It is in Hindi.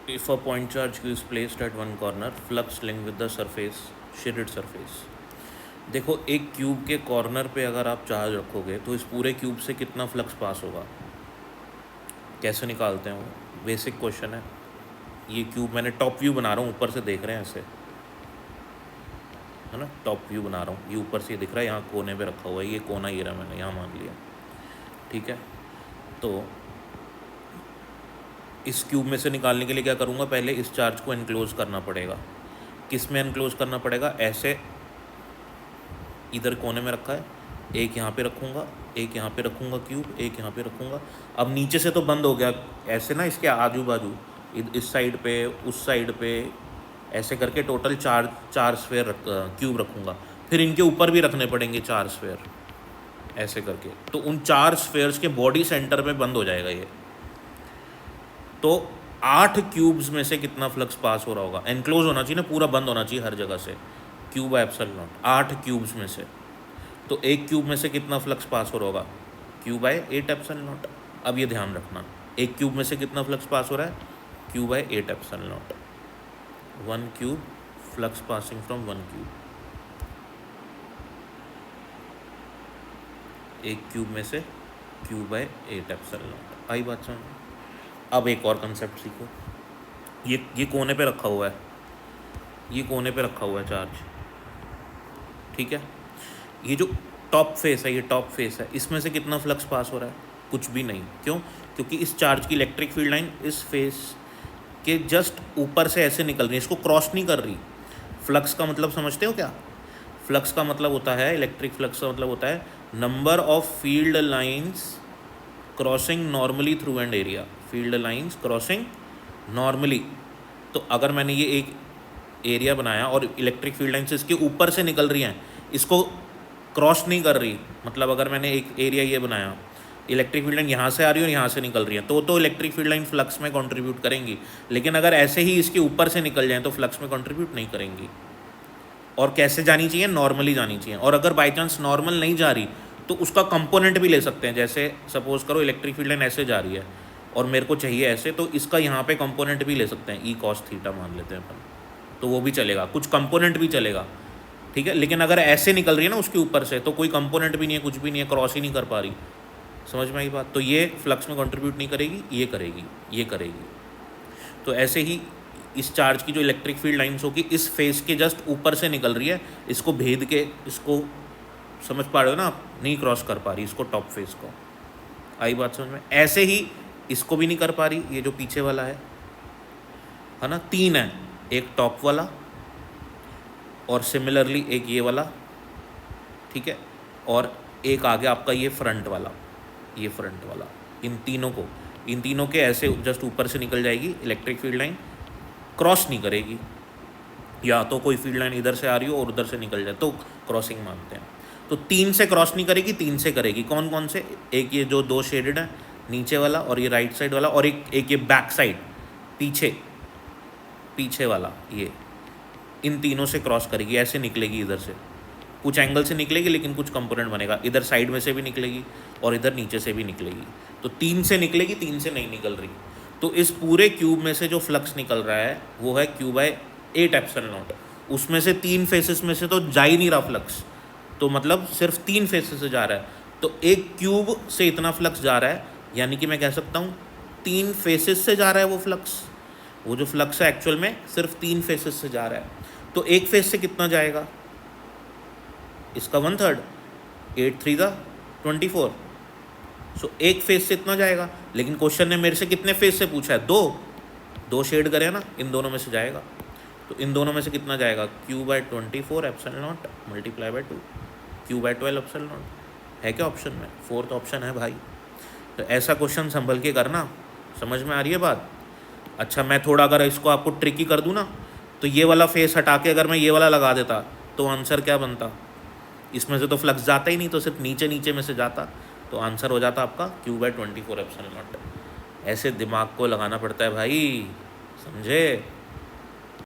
If a point charge Q is placed at one corner, flux linked with the surface, shaded surface. देखो एक क्यूब के कॉर्नर पे अगर आप चार्ज रखोगे तो इस पूरे क्यूब से कितना फ्लक्स पास होगा, कैसे निकालते हैं वो बेसिक क्वेश्चन है। ये क्यूब मैंने टॉप व्यू बना रहा हूँ, ऊपर से देख रहे हैं ऐसे, है ना, टॉप व्यू बना रहा हूँ, ये ऊपर से दिख रहा है, यहाँ कोने पे रखा हुआ है, ये कोना ये रहा मैंने यहाँ मान लिया, ठीक है। तो इस क्यूब में से निकालने के लिए क्या करूँगा, पहले इस चार्ज को एनक्लोज करना पड़ेगा। किस में एनक्लोज करना पड़ेगा, ऐसे इधर कोने में रखा है, एक यहाँ पे रखूँगा, एक यहाँ पे रखूँगा क्यूब, एक यहाँ पे रखूँगा। अब नीचे से तो बंद हो गया ऐसे ना, इसके आजू बाजू इस साइड पे उस साइड पे ऐसे करके टोटल चार स्फेयर क्यूब रखूँगा। फिर इनके ऊपर भी रखने पड़ेंगे 4 स्फेयर ऐसे करके, तो उन 4 स्फेयर्स के बॉडी सेंटर में बंद हो जाएगा ये। तो 8 क्यूब्स में से कितना फ्लक्स पास हो रहा होगा, एनक्लोज होना चाहिए ना, पूरा बंद होना चाहिए हर जगह से, Q by epsilon not 8 cubes में से। तो एक क्यूब में से कितना फ्लक्स पास हो रहा होगा, क्यू बाय 8 एप्सिलॉन नॉट। अब ये ध्यान रखना, एक क्यूब में से कितना फ्लक्स पास हो रहा है, Q by 8 epsilon naught. 1 cube flux passing from 1 cube, एक क्यूब में से क्यू बाय 8 एप्सिलॉन नॉट। आई बात समझ। अब एक और कंसेप्ट सीखो, ये कोने पे रखा हुआ है, ये कोने पे रखा हुआ है चार्ज, ठीक है। ये जो टॉप फेस है, ये टॉप फेस है, इसमें से कितना फ्लक्स पास हो रहा है, कुछ भी नहीं। क्यों, क्योंकि इस चार्ज की इलेक्ट्रिक फील्ड लाइन इस फेस के जस्ट ऊपर से ऐसे निकल रही है, इसको क्रॉस नहीं कर रही। फ्लक्स का मतलब समझते हो क्या, फ्लक्स का मतलब होता है, इलेक्ट्रिक फ्लक्स का मतलब होता है number of field lines crossing normally through and area, field lines crossing normally. तो अगर मैंने ये एक एरिया बनाया और इलेक्ट्रिक फील्ड लाइंस इसके ऊपर से निकल रही हैं, इसको क्रॉस नहीं कर रही, मतलब अगर मैंने एक एरिया ये बनाया, इलेक्ट्रिक फील्ड लाइन यहाँ से आ रही है और यहाँ से निकल रही है, तो इलेक्ट्रिक फील्ड लाइन फ्लक्स में कंट्रीब्यूट करेंगी। लेकिन अगर ऐसे ही इसके ऊपर से निकल जाएँ तो फ्लक्स में कंट्रीब्यूट नहीं करेंगी। और कैसे जानी चाहिए, नॉर्मली जानी चाहिए। और अगर बाई चांस नॉर्मल नहीं जा रही तो उसका कंपोनेंट भी ले सकते हैं। जैसे सपोज करो इलेक्ट्रिक फील्ड लाइन ऐसे जा रही है और मेरे को चाहिए ऐसे, तो इसका यहाँ पे कंपोनेंट भी ले सकते हैं, ई कॉस थीटा मान लेते हैं अपन, तो वो भी चलेगा, कुछ कंपोनेंट भी चलेगा, ठीक है। लेकिन अगर ऐसे निकल रही है ना उसके ऊपर से, तो कोई कंपोनेंट भी नहीं है, कुछ भी नहीं है, क्रॉस ही नहीं कर पा रही। समझ में आई बात। तो ये फ्लक्स में कंट्रीब्यूट नहीं करेगी, ये करेगी, ये करेगी। तो ऐसे ही इस चार्ज की जो इलेक्ट्रिक फील्ड लाइंस होगी इस फेस के जस्ट ऊपर से निकल रही है, इसको भेद के, इसको समझ पा रहे हो ना आप, नहीं क्रॉस कर पा रही इसको, टॉप फेस को। आई बात समझ में। ऐसे ही इसको भी नहीं कर पा रही, ये जो पीछे वाला है ना, 3 है, एक टॉप वाला और सिमिलरली एक ये वाला, ठीक है, और एक आगे आपका ये फ्रंट वाला, ये फ्रंट वाला। इन तीनों के ऐसे जस्ट ऊपर से निकल जाएगी इलेक्ट्रिक फील्ड लाइन, क्रॉस नहीं करेगी। या तो कोई फील्ड लाइन इधर से आ रही हो और उधर से निकल जाए तो क्रॉसिंग मानते हैं। तो 3 से क्रॉस नहीं करेगी, 3 से करेगी। कौन कौन से, एक ये जो 2 शेडेड है नीचे वाला, और ये राइट साइड वाला, और एक ये बैक साइड पीछे वाला, ये इन तीनों से क्रॉस करेगी, ऐसे निकलेगी इधर से, कुछ एंगल से निकलेगी लेकिन कुछ कंपोनेंट बनेगा, इधर साइड में से भी निकलेगी और इधर नीचे से भी निकलेगी। तो 3 से निकलेगी, 3 से नहीं निकल रही। तो इस पूरे क्यूब में से जो फ्लक्स निकल रहा है वो है क्यू बाय 8 एप्सिलॉन नॉट। उसमें से 3 फेसेस में से तो जा ही नहीं रहा फ्लक्स, तो मतलब सिर्फ 3 फेसेस से जा रहा है। तो एक क्यूब से इतना फ्लक्स जा रहा है, यानी कि मैं कह सकता हूँ 3 फेसेस से जा रहा है वो फ्लक्स। वो जो फ्लक्स है एक्चुअल में सिर्फ 3 फेसेस से जा रहा है। तो एक फेस से कितना जाएगा, इसका 1/3, 8 3 24। सो एक फेस से इतना जाएगा। लेकिन क्वेश्चन ने मेरे से कितने फेस से पूछा है, 2 शेड करे ना, इन दोनों में से जाएगा। तो इन दोनों में से कितना जाएगा, Q by 24 epsilon naught multiply by 2, Q by 12 epsilon naught. है क्या ऑप्शन में, 4th ऑप्शन है भाई। तो ऐसा क्वेश्चन संभल के करना। समझ में आ रही है बात। अच्छा, मैं थोड़ा अगर इसको आपको ट्रिकी कर दूँ ना, तो ये वाला फेस हटा के अगर मैं ये वाला लगा देता तो आंसर क्या बनता, इसमें से तो फ्लक्स जाता ही नहीं, तो सिर्फ नीचे में से जाता, तो आंसर हो जाता आपका क्यू बाय 24 एप्सिलॉन नॉट। ऐसे दिमाग को लगाना पड़ता है भाई, समझे।